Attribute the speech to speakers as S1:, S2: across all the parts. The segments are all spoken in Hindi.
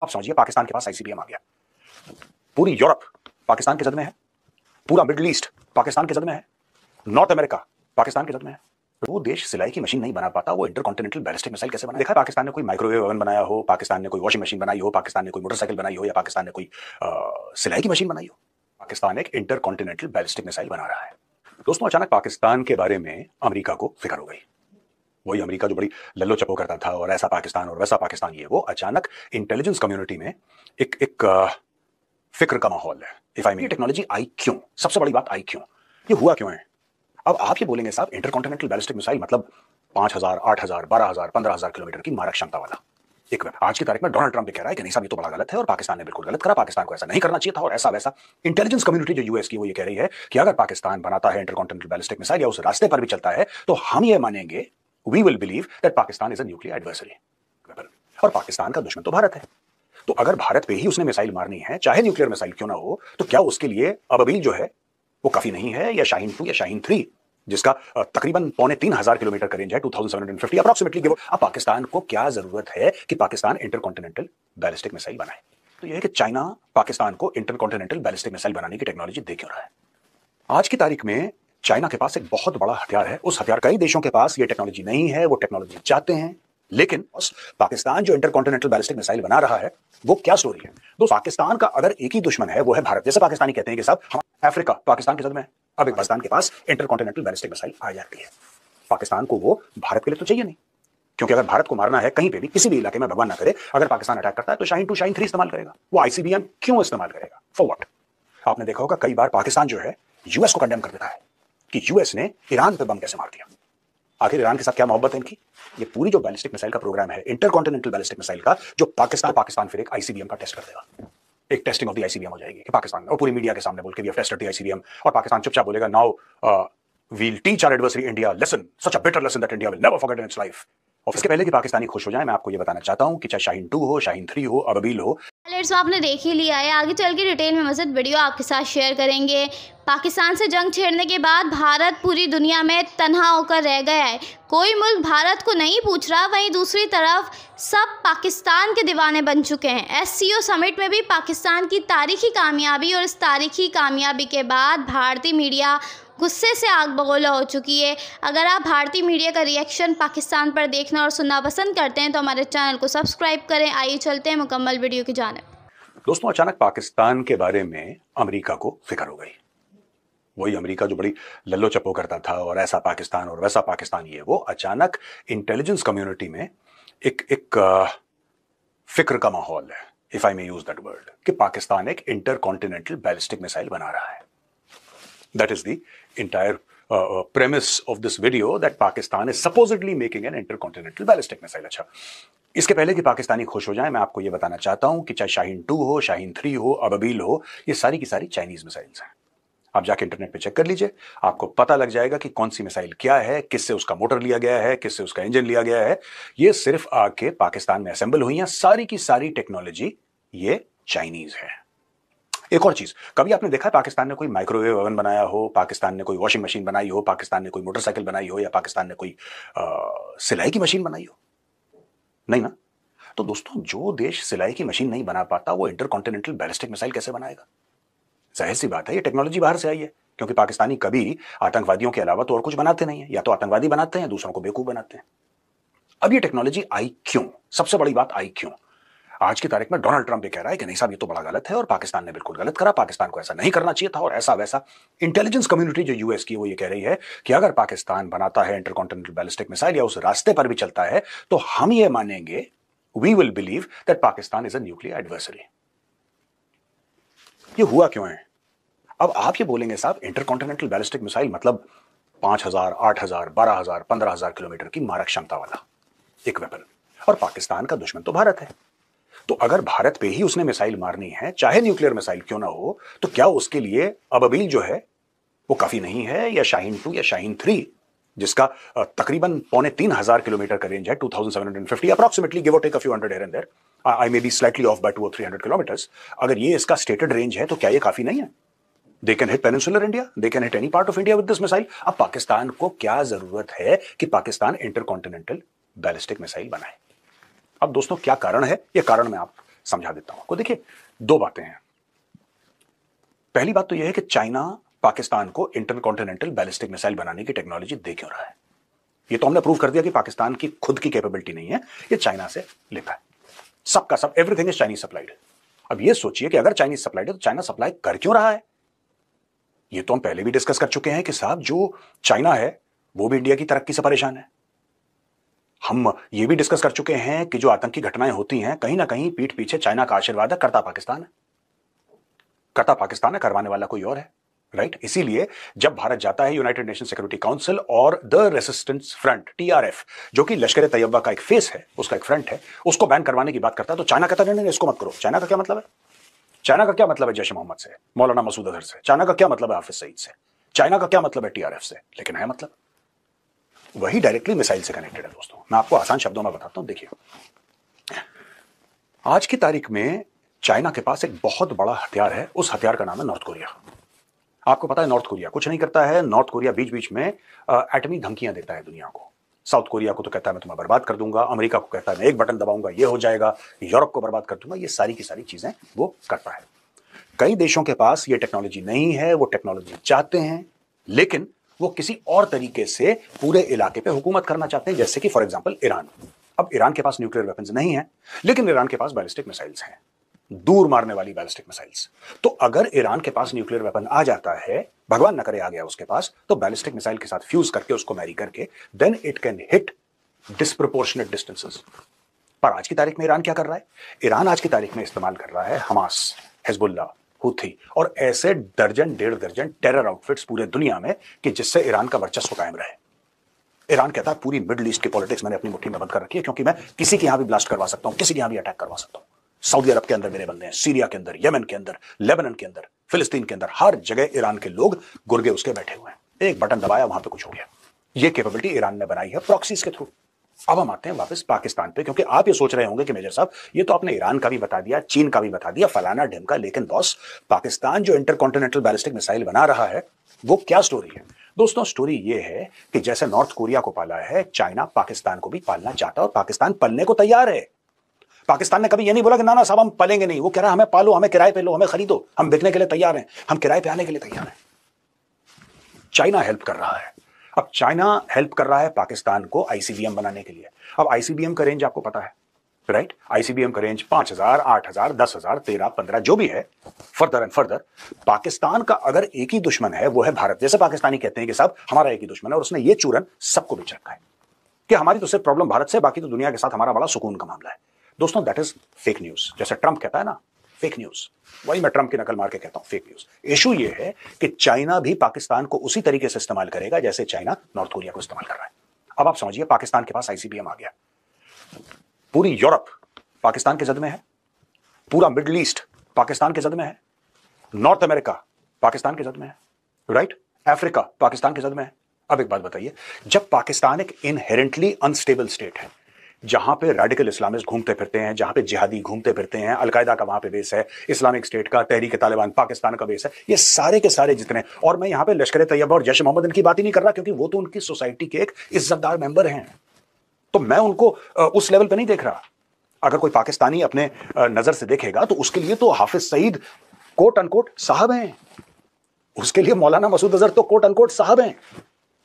S1: आप समझिए पाकिस्तान के पास आईसीबीएम आ गया। पूरी यूरोप पाकिस्तान के जद में है, पूरा मिडिल ईस्ट पाकिस्तान के जद में है, नॉर्थ अमेरिका पाकिस्तान के जद में है। वो देश सिलाई की मशीन नहीं बना पाता, वो इंटरकॉन्टिनेंटल बैलिस्टिक मिसाइल कैसे बना? देखा पाकिस्तान ने कोई माइक्रोवेव ओवन बनाया हो, पाकिस्तान ने कोई वॉशिंग मशीन बनाई हो, पाकिस्तान ने कोई मोटरसाइकिल बनाई हो, या पाकिस्तान ने कोई सिलाई की मशीन बनाई हो। पाकिस्तान एक इंटरकॉन्टिनेंटल बैलिस्टिक मिसाइल बना रहा है। दोस्तों, अचानक पाकिस्तान के बारे में अमेरिका को फिक्र हो गई। वही अमेरिका जो बड़ी लल्लो चप्पो करता था और ऐसा पाकिस्तान और वैसा पाकिस्तान, ये वो अचानक इंटेलिजेंस कम्युनिटी में एक फिक्र का माहौल है। इफ आई मीन टेक्नोलॉजी आई क्यों? सबसे बड़ी बात आई क्यों, ये हुआ क्यों है? अब आप ये बोलेंगे साहब इंटरकॉन्टिनेंटल बैलिस्टिक मिसाइल मतलब 5000, 8000, 12000, 15000 किलोमीटर की मारक क्षमता वाला एक वेपन। आज की तारीख में डोनाल्ड ट्रंप भी कह रहा है कि नहीं साहब ये तो बड़ा गलत है और पाकिस्तान ने बिल्कुल गलत करा, पाकिस्तान को ऐसा नहीं करना चाहिए था और ऐसा वैसा। इंटेलिजेंस कम्युनिटी जो यूएस की, वो ये कह रही है कि अगर पाकिस्तान बनाता है इंटरकॉन्टिनेंटल बैलिस्टिक मिसाइल या उस रास्ते पर भी चलता है तो हम ये मानेंगे, we will believe that Pakistan is a nuclear adversary weapon, और पाकिस्तान का दुश्मन तो भारत है। तो अगर भारत पे ही उसने मिसाइल मारनी है, चाहे न्यूक्लियर मिसाइल क्यों ना हो, तो क्या उसके लिए अबाबील जो है वो काफी नहीं है, या शाहीन 2 या शाहीन 3 जिसका तकरीबन 2500 किलोमीटर का रेंज है, 2750 अप्रॉक्सीमेटली। अब पाकिस्तान को क्या जरूरत है कि पाकिस्तान इंटरकॉन्टिनेंटल बैलिस्टिक मिसाइल बनाए? तो यह है कि चाइना पाकिस्तान को इंटरकॉन्टिनेंटल बैलिस्टिक मिसाइल बनाने की टेक्नोलॉजी दे क्यों रहा है? आज की तारीख में चाइना के पास एक बहुत बड़ा हथियार है। उस हथियार, कई देशों के पास ये टेक्नोलॉजी नहीं है, वो टेक्नोलॉजी चाहते हैं, लेकिन पाकिस्तान जो इंटरकॉन्टिनेंटल बैलिस्टिक मिसाइल बना रहा है वो क्या स्टोरी है? तो पाकिस्तान का अगर एक ही दुश्मन है वो है भारत। जैसे पाकिस्तानी कहते हैं कि साहब हम अफ्रीका पाकिस्तान के जद में है, अब एक पाकिस्तान के पास इंटरकॉन्टिनेंटल बैलिस्टिक मिसाइल आ जाती है। पाकिस्तान को वो भारत के लिए तो चाहिए नहीं, क्योंकि अगर भारत को मारना है कहीं पे भी, किसी भी इलाके में, भगवान ना करे अगर पाकिस्तान अटैक करता है, तो शाहीन 2 शाहीन 3 इस्तेमाल करेगा। वो आईसीबीएम क्यों इस्तेमाल करेगा? For what? आपने देखा होगा कई बार पाकिस्तान जो है यूएस को कंडेम कर देता है कि यूएस ने ईरान पे बम कैसे मार दिया। आखिर ईरान के साथ क्या मोहब्बत है इनकी? ये पूरी जो बैलिस्टिक मिसाइल का प्रोग्राम है, इंटरकॉन्टिनेंटल बैलिस्टिक मिसाइल का, जो पाकिस्तान फिर एक आईसीबीएम का टेस्ट कर देगा। एक टेस्टिंग ऑफ द आईसीबीएम हो जाएगी कि पाकिस्तान, और पूरी मीडिया के सामने बोल के we have tested the ICBM, और पाकिस्तान चुपचाप बोलेगा now we'll teach our adversary India lesson, such a bitter lesson that India will never forget in its life. और इसके पहले कि पाकिस्तानी खुश हो जाए, मैं आपको ये बताना चाहता हूं कि चाहे शाहीन 2 हो, शाहीन 3 हो, अबाबील हो,
S2: तो आपने देख ही लिया है। आगे चल के डिटेल में मज़ीद वीडियो आपके साथ शेयर करेंगे। पाकिस्तान से जंग छेड़ने के बाद भारत पूरी दुनिया में तन्हा होकर रह गया है। कोई मुल्क भारत को नहीं पूछ रहा, वहीं दूसरी तरफ सब पाकिस्तान के दीवाने बन चुके हैं। एससीओ समिट में भी पाकिस्तान की तारीखी कामयाबी, और इस तारीखी कामयाबी के बाद भारतीय मीडिया गुस्से से आग बगोला हो चुकी है। अगर आप भारतीय मीडिया का रिएक्शन पाकिस्तान पर देखना और सुनना पसंद करते हैं तो हमारे चैनल को सब्सक्राइब करें। आइए चलते हैं मुकम्मल वीडियो की जानिब।
S1: दोस्तों, अचानक पाकिस्तान के बारे में अमेरिका को फिक्र हो गई। वही अमेरिका जो बड़ी लल्लो चप्पो करता था और ऐसा पाकिस्तान और वैसा पाकिस्तान, ये वो अचानक इंटेलिजेंस कम्युनिटी में एक फिक्र का माहौल है, if I may use that word, कि पाकिस्तान एक इंटरकॉन्टिनेंटल बैलिस्टिक मिसाइल बना रहा है। That is the entire premise of this video, that Pakistan is supposedly making an intercontinental ballistic missile। अच्छा, इसके पहले कि पाकिस्तानी खुश हो जाए, मैं आपको यह बताना चाहता हूं कि चाहे शाहीन 2 हो, शाहीन 3 हो, अबाबील हो, ये सारी की सारी चाइनीज मिसाइल्स हैं। आप जाके इंटरनेट पे चेक कर लीजिए, आपको पता लग जाएगा कि कौन सी मिसाइल क्या है, किससे उसका मोटर लिया गया है, किससे उसका इंजन लिया गया है। ये सिर्फ आके पाकिस्तान में असेंबल हुई हैं। सारी की सारी टेक्नोलॉजी ये चाइनीज है। एक और चीज, कभी आपने देखा है पाकिस्तान ने कोई माइक्रोवेव ओवन बनाया हो, पाकिस्तान ने कोई वॉशिंग मशीन बनाई हो, पाकिस्तान ने कोई मोटरसाइकिल बनाई हो, या पाकिस्तान ने कोई सिलाई की मशीन बनाई हो? नहीं ना। तो दोस्तों, जो देश सिलाई की मशीन नहीं बना पाता वो इंटरकॉन्टिनेंटल बैलिस्टिक मिसाइल कैसे बनाएगा? जाहिर सी बात है, ये टेक्नोलॉजी बाहर से आई है, क्योंकि पाकिस्तानी कभी आतंकवादियों के अलावा तो और कुछ बनाते नहीं है। या तो आतंकवादी बनाते हैं, दूसरों को बेवकूफ बनाते हैं। अब ये टेक्नोलॉजी आई क्यों? सबसे बड़ी बात आई क्यों? आज की तारीख में डोनाल्ड ट्रंप भी कह रहा है कि नहीं साहब ये तो बड़ा गलत है और पाकिस्तान ने बिल्कुल गलत करा, पाकिस्तान को ऐसा नहीं करना चाहिए था और ऐसा वैसा। इंटेलिजेंस कम्युनिटी जो यूएस की, वो ये कह रही है कि अगर पाकिस्तान बनाता है इंटरकॉन्टिनेंटल बैलिस्टिक मिसाइल या उस रास्ते पर भी चलता है तो हम ये मानेंगे, we will believe that Pakistan is a nuclear adversary. ये हुआ क्यों है? अब आप ये बोलेंगे साहब इंटरकॉन्टिनेंटल बैलिस्टिक मिसाइल मतलब 5000, 8000, 12000, 15000 किलोमीटर की मारक क्षमता वाला एक वेपन, और पाकिस्तान का दुश्मन तो भारत है। तो अगर भारत पे ही उसने मिसाइल मारनी है, चाहे न्यूक्लियर मिसाइल क्यों ना हो, तो क्या उसके लिए अबाबील जो है वो काफी नहीं है, या शाहीन 2 या शाहीन 3 जिसका तकरीबन 2500 किलोमीटर का रेंज है, 2750 approximately, give or take a few hundred here and there, I may be slightly off by 2 or 300 kilometres. अगर ये इसका स्टेटेड रेंज है तो क्या ये काफी नहीं है? They can hit peninsular India, they can hit any part of India with this missile. अब पाकिस्तान को क्या जरूरत है कि पाकिस्तान इंटरकॉन्टिनेंटल बैलिस्टिक मिसाइल बनाए? अब दोस्तों, क्या कारण है? यह कारण मैं आप समझा देता हूं आपको। देखिए, दो बातें हैं। पहली बात तो यह है कि चाइना पाकिस्तान को इंटरकॉन्टिनेंटल बैलिस्टिक मिसाइल बनाने की टेक्नोलॉजी दे क्यों रहा है। ये तो हमने प्रूव कर दिया कि पाकिस्तान की खुद की कैपेबिलिटी नहीं है, ये चाइना से लेता है। सबका सब, एवरीथिंग इज चाइनीज सप्लाइड। अब ये सोचिए कि अगर चाइनीज सप्लाइड है तो चाइना सप्लाई कर क्यों रहा है। ये तो हम पहले भी डिस्कस कर चुके हैं कि साहब जो चाइना है वो भी इंडिया की तरक्की से परेशान है। हम ये भी डिस्कस कर चुके हैं कि जो आतंकी घटनाएं होती हैं कहीं ना कहीं पीठ पीछे चाइना का आशीर्वाद है, करता पाकिस्तान है। करता पाकिस्तान है, करवाने वाला कोई और है, राइट। इसीलिए जब भारत जाता है यूनाइटेड नेशन सिक्योरिटी काउंसिल और द रेसिस्टेंस फ्रंट TRF, जो कि लश्कर तैयबा का एक फेस है, उसका एक फ्रंट है, उसको बैन करवाने की बात करता है, तो चाइना कहता नहीं, इसको मत करो। चाइना का क्या मतलब है? चाइना का क्या मतलब है जैश मोहम्मद से, मौलाना मसूद अजहर से? चाइना का क्या मतलब है हाफिज सईद से? चाइना का क्या मतलब है TRF से? लेकिन है मतलब वही डायरेक्टली मिसाइल से कनेक्टेड है। दोस्तों, मैं आपको आसान शब्दों में बताता हूं। देखिए, आज की तारीख में चाइना के पास एक बहुत बड़ा हथियार है। उस हथियार का नाम है नॉर्थ कोरिया। आपको पता है नॉर्थ कोरिया कुछ नहीं करता है। नॉर्थ कोरिया बीच बीच में एटमी धमकियां देता है दुनिया को। साउथ कोरिया को तो कहता है मैं तुम्हें बर्बाद कर दूंगा, अमेरिका को कहता है मैं एक बटन दबाऊंगा ये हो जाएगा, यूरोप को बर्बाद कर दूंगा। ये सारी की सारी चीजें वो करता है। कई देशों के पास ये टेक्नोलॉजी नहीं है, वो टेक्नोलॉजी चाहते हैं, लेकिन वो किसी और तरीके से पूरे इलाके पे हुकूमत करना चाहते हैं। जैसे कि फॉर एग्जांपल ईरान। अब ईरान के पास न्यूक्लियर वेपन्स नहीं है, लेकिन ईरान के पास बैलिस्टिक मिसाइल्स हैं, दूर मारने वाली बैलिस्टिक मिसाइल्स। तो अगर ईरान के पास न्यूक्लियर वेपन आ जाता है, भगवान न करे आ गया उसके पास, तो बैलिस्टिक मिसाइल के साथ फ्यूज करके उसको मैरी करके then it can hit disproportionate distances. पर आज की तारीख में ईरान क्या कर रहा है? ईरान आज की तारीख में इस्तेमाल कर रहा है हमास, हिजबुल्लाह, हुथी और ऐसे दर्जन डेढ़ दर्जन टेरर आउटफिट्स पूरे दुनिया में कि जिससे ईरान का वर्चस्व कायम रहे। ईरान कहता है पूरी मिडिल ईस्ट की पॉलिटिक्स मैंने अपनी मुट्ठी में बंद कर रखी है, क्योंकि मैं किसी के यहां भी ब्लास्ट करवा सकता हूं, किसी के यहां भी अटैक करवा सकता हूं। सऊदी अरब के अंदर मेरे बंदे हैं, सीरिया के अंदर, यमन के अंदर, लेबनान के अंदर, फिलिस्तीन के अंदर, हर जगह ईरान के लोग गुर्गे उसके बैठे हुए हैं। एक बटन दबाया वहां पे कुछ हो गया। ये कैपेबिलिटी ईरान ने बनाई है प्रॉक्सीज के थ्रू। अब हम आते हैं वापस पाकिस्तान पे, क्योंकि आप ये सोच रहे होंगे कि मेजर साहब ये तो आपने ईरान का भी बता दिया, चीन का भी बता दिया, फलाना ढिमका, लेकिन बॉस पाकिस्तान जो इंटरकॉन्टिनेंटल बैलिस्टिक मिसाइल बना रहा है वो क्या स्टोरी है? दोस्तों, स्टोरी ये है कि जैसे नॉर्थ कोरिया को पाला है, चाइना पाकिस्तान को भी पालना चाहता है और पाकिस्तान पलने को तैयार है। पाकिस्तान ने कभी ये नहीं बोला कि ना ना साहब हम पलेंगे नहीं। वो कह रहा है हमें पालो, हमें किराए पे लो, हमें खरीदो, हम बिकने के लिए तैयार हैं, हम किराए पे आने के लिए तैयार हैं। चाइना हेल्प कर रहा है। अब चाइना हेल्प कर रहा है पाकिस्तान को ICBM बनाने के लिए। अब ICBM का रेंज आपको पता है, राइट? ICBM का रेंज 5000, 8000, 10000, 13, 15 जो भी है, फर्दर एंड फर्दर। पाकिस्तान का अगर एक ही दुश्मन है वो है भारत। जैसे पाकिस्तानी कहते हैं कि साहब हमारा एक ही दुश्मन है, और उसने ये चूरन सबको बेच रखा है कि हमारी तो सिर्फ प्रॉब्लम भारत से, बाकी तो दुनिया के साथ हमारा बड़ा सुकून का मामला है। दोस्तों, दैट इज फेक न्यूज। जैसे ट्रंप कहता है ना फेक न्यूज, वही मैं ट्रंप की नकल मार के कहता हूं फेक न्यूज। इशू ये है कि चाइना भी पाकिस्तान को उसी तरीके से इस्तेमाल करेगा जैसे चाइना नॉर्थ कोरिया को इस्तेमाल कर रहा है। अब आप समझिए, पाकिस्तान के पास ICBM आ गया, पूरी यूरोप पाकिस्तान के जद में है, पूरा मिडिल ईस्ट पाकिस्तान के जद में है, नॉर्थ अमेरिका पाकिस्तान के जद में है, राइट? अफ्रीका पाकिस्तान के जद में है। अब एक बात बताइए, जब पाकिस्तान एक इनहेरेंटली अनस्टेबल स्टेट है, जहां पे रेडिकल इस्लामिस्ट घूमते फिरते हैं, जहां पे जिहादी घूमते फिरते हैं, अलकायदा का वहां पे बेस है, इस्लामिक स्टेट का, तहरीक तालिबान पाकिस्तान का बेस है, ये सारे के सारे जितने, और मैं यहां पे लश्कर तैयबा और जैश मोहम्मद इनकी बात ही नहीं कर रहा, क्योंकि वो तो उनकी सोसाइटी के एक इज्जतदार मेंबर हैं, तो मैं उनको उस लेवल पे नहीं देख रहा। अगर कोई पाकिस्तानी अपने नजर से देखेगा तो उसके लिए तो हाफिज सईद कोट अनकोट साहब हैं, उसके लिए मौलाना मसूद अजहर तो कोट अनकोट साहब हैं।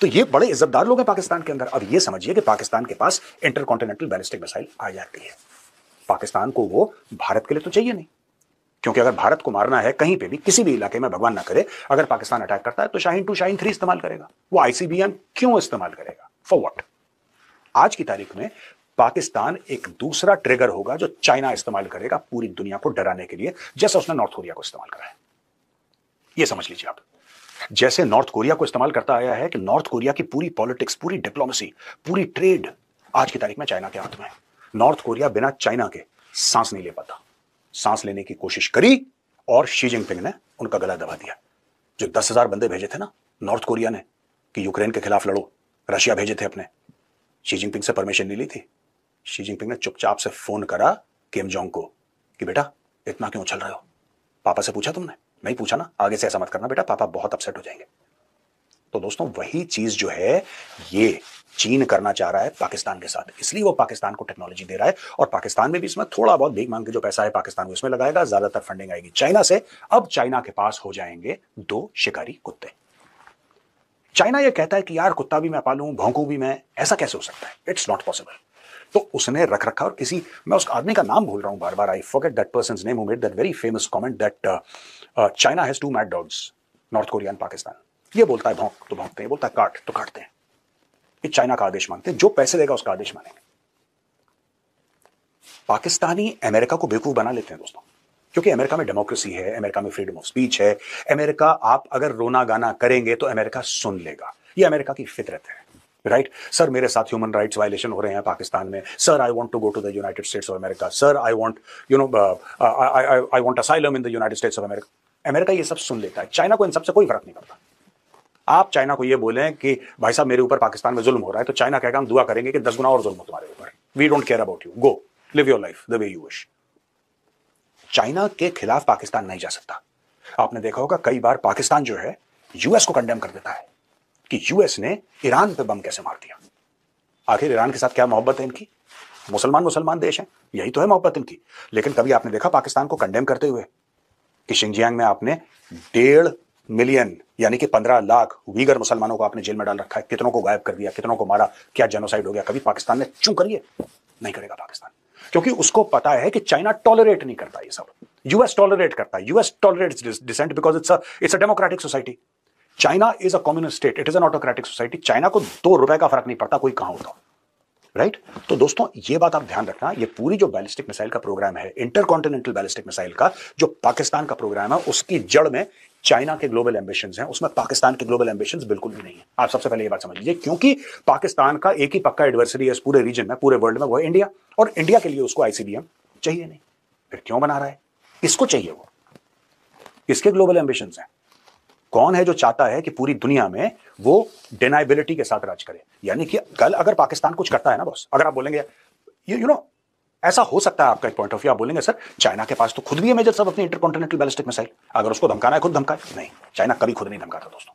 S1: तो ये बड़े इज्जतदार लोग हैं पाकिस्तान के अंदर। अब ये समझिए कि पाकिस्तान के पास इंटरकॉन्टिनेंटल बैलिस्टिक मिसाइल आ जाती है। पाकिस्तान को वो भारत के लिए तो चाहिए नहीं, क्योंकि अगर भारत को मारना है कहीं पे भी, किसी भी इलाके में, भगवान ना करे अगर पाकिस्तान अटैक करता है, तो शाहीन 2 शाहीन 3 इस्तेमाल करेगा। वो ICBM क्यों इस्तेमाल करेगा? For what? आज की तारीख में पाकिस्तान एक दूसरा ट्रिगर होगा जो चाइना इस्तेमाल करेगा पूरी दुनिया को डराने के लिए, जैसा उसने नॉर्थ कोरिया को इस्तेमाल करा है। यह समझ लीजिए आप, जैसे नॉर्थ कोरिया को इस्तेमाल करता आया है कि नॉर्थ कोरिया की पूरी पॉलिटिक्स, पूरी डिप्लोमेसी, पूरी ट्रेड आज की तारीख में चाइना के हाथ में है। नॉर्थ कोरिया बिना चाइना के सांस नहीं ले पाता। सांस लेने की कोशिश करी और शी जिनपिंग ने उनका गला दबा दिया। जो 10,000 बंदे भेजे थे ना नॉर्थ कोरिया ने कि यूक्रेन के खिलाफ लड़ो, रशिया भेजे थे अपने, शी जिनपिंग से परमिशन नहीं ली थी। शी जिनपिंग ने चुपचाप से फोन करा किम जोंग को कि बेटा इतना क्यों उछल रहे हो? पापा से पूछा तुमने? नहीं पूछा ना, आगे से ऐसा मत करना बेटा, पापा बहुत अपसेट हो जाएंगे। तो दोस्तों, वही चीज जो है ये चीन करना चाह रहा है पाकिस्तान के साथ, इसलिए वो पाकिस्तान को टेक्नोलॉजी दे रहा है और पाकिस्तान में भी इसमें थोड़ा बहुत भीख मांग के जो पैसा है पाकिस्तान को इसमें लगाएगा, ज्यादातर फंडिंग आएगी चाइना से। अब चाइना के पास हो जाएंगे 2 शिकारी कुत्ते। चाइना ये कहता है कि यार कुत्ता भी मैं पालूं, भौंकूं भी मैं, ऐसा कैसे हो सकता है? It's not possible. तो उसने रख रखा, और किसी, मैं उस आदमी का नाम भूल रहा हूं बार बार, I forget that person's name who made that very famous comment that China has 2 mad dogs, North Korea and Pakistan. ये बोलता है भौंक तो भौंकते हैं, बोलता है काट तो काटते हैं। ये चाइना का आदेश मानते हैं, जो पैसे देगा उसका आदेश मानेंगे। पाकिस्तानी अमेरिका को बेवकूफ बना लेते हैं दोस्तों, क्योंकि अमेरिका में डेमोक्रेसी है, अमेरिका में फ्रीडम ऑफ स्पीच है, अमेरिका, आप अगर रोना गाना करेंगे तो अमेरिका सुन लेगा, ये अमेरिका की फितरत है, राइट? सर मेरे साथ ह्यूमन राइट्स वायलेशन हो रहे हैं पाकिस्तान में, sir I want to go to the United States of America, sir I want I want asylum in the United States of America. America ये सब सुन लेता है, चाइना को इन सबसे कोई फर्क नहीं पड़ता। आप चाइना को ये बोलें कि भाई साहब मेरे ऊपर पाकिस्तान में जुल्म हो रहा है, तो चाइना कहेगा हम दुआ करेंगे कि 10 गुना और जुल्म हो तुम्हारे ऊपर, we don't care about you, go live your life the way you wish. China के खिलाफ पाकिस्तान नहीं जा सकता। आपने देखा होगा कई बार पाकिस्तान जो है यूएस को कंडेम कर देता है कि यूएस ने ईरान पे बम कैसे मार दिया। आखिर ईरान के साथ क्या मोहब्बत है इनकी? मुसलमान देश हैं, यही तो है मोहब्बत इनकी। लेकिन कभी आपने देखा पाकिस्तान को कंडेम करते हुए कि शिंजियांग में आपने 1.5 मिलियन यानी कि 15 लाख वीगर मुसलमानों को आपने जेल में डाल रखा है, कितनों को गायब कर दिया, कितनों को मारा, क्या जेनोसाइड हो गया? कभी पाकिस्तान ने चूं करिए? नहीं करेगा पाकिस्तान, क्योंकि उसको पता है कि चाइना टॉलरेट नहीं करता ये सब, यूएस टॉलरेट करता है। US tolerates dissent because it's a democratic society. China is a communist state, it is an autocratic society. China को 2 रुपए का फर्क नहीं पड़ता कोई कहां होता, राइट? तो दोस्तों ये बात आप ध्यान रखना, ये पूरी जो बैलिस्टिक मिसाइल का प्रोग्राम है, इंटरकॉन्टिनेंटल बैलिस्टिक मिसाइल का जो पाकिस्तान का प्रोग्राम है, उसकी जड़ में चाइना के ग्लोबल एम्बिशंस हैं, उसमें पाकिस्तान के ग्लोबल एम्बिशंस बिल्कुल भी नहीं है। आप सबसे पहले ये बात समझ लीजिए, क्योंकि पाकिस्तान का एक ही पक्का एडवर्सरी है इस पूरे रीजन में, पूरे वर्ल्ड में, वो है इंडिया, और इंडिया के लिए उसको आईसीबीएम चाहिए नहीं। फिर क्यों बना रहा है? इसको चाहिए, वो इसके ग्लोबल एम्बिशंस हैं। कौन है जो चाहता है कि पूरी दुनिया में वो डिनाइबिलिटी के साथ राज करे? यानी कि कल अगर पाकिस्तान कुछ करता है ना बॉस, अगर आप बोलेंगे यू नो ऐसा हो सकता है, आपका एक पॉइंट ऑफ व्यू, आप बोलेंगे सर चाइना के पास तो खुद भी है मेजर सब अपनी इंटरकॉन्टिनेंटल बैलिस्टिक मिसाइल, अगर उसको धमकाना है खुद धमकाए। नहीं, चाइना कभी खुद नहीं धमकाता दोस्तों।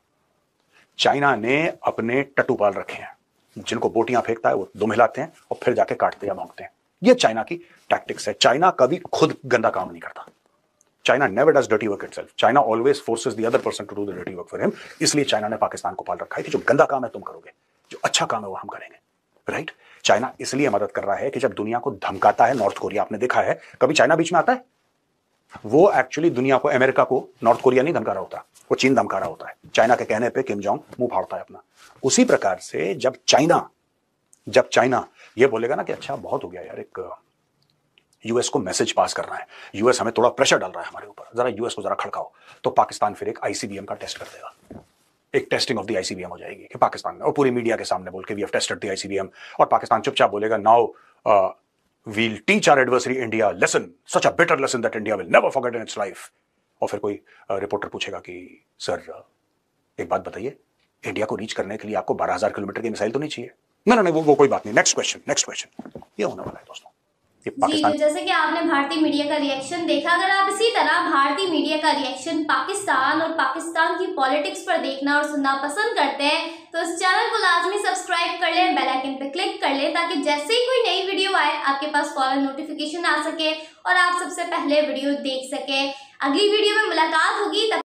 S1: चाइना ने अपने टट्टू पाल रखे हैं, जिनको बोटियां फेंकता है वो दुम हिलाते हैं और फिर जाके काटते या भौंकते हैं। ये चाइना की टैक्टिक्स है। चाइना कभी खुद गंदा काम नहीं करता। China never does dirty work itself. China always forces the other person to do the dirty work for him. इसलिए चाइना ने पाकिस्तान को पाल रखा है कि जो गंदा काम है तुम करोगे, जो अच्छा काम है वो हम करेंगे, राइट? चाइना इसलिए मदद कर रहा है कि जब दुनिया को धमकाता है नॉर्थ कोरिया, आपने देखा है कभी चाइना बीच में आता है? वो एक्चुअली दुनिया को, अमेरिका को नॉर्थ कोरिया नहीं धमका रहा होता, वो चीन धमका रहा होता है। चाइना के कहने पे किम जोंग मुंह फाड़ता है अपना। उसी प्रकार से जब चाइना ये बोलेगा ना कि अच्छा बहुत हो गया यार, एक यूएस को मैसेज पास करना है, यूएस हमें थोड़ा प्रेशर डाल रहा है हमारे ऊपर, जरा यूएस को जरा खड़काओ, तो पाकिस्तान फिर एक आईसीबीएम का टेस्ट कर देगा, एक टेस्टिंग ऑफ द आईसीबीएम हो जाएगी कि पाकिस्तान में, और पूरी मीडिया के सामने बोल के we have tested the ICBM, और पाकिस्तान चुपचाप बोलेगा now we'll teach our adversary India lesson, such a bitter lesson that India will never forget in its life. और फिर कोई रिपोर्टर पूछेगा कि सर एक बात बताइए, इंडिया को रीच करने के लिए आपको 12,000 किलोमीटर की मिसाइल तो नहीं चाहिए? नहीं, वो कोई बात नहीं, नेक्स्ट क्वेश्चन। ये होने वाला है दोस्तों।
S2: जी, जैसे कि आपने भारतीय मीडिया का रिएक्शन देखा, अगर आप इसी तरह भारतीय मीडिया का रिएक्शन पाकिस्तान और पाकिस्तान की पॉलिटिक्स पर देखना और सुनना पसंद करते हैं तो इस चैनल को लाजमी सब्सक्राइब कर लें, बेल आइकन पर क्लिक कर लें, ताकि जैसे ही कोई नई वीडियो आए आपके पास फौरन नोटिफिकेशन आ सके और आप सबसे पहले वीडियो देख सकें। अगली वीडियो में मुलाकात होगी, तब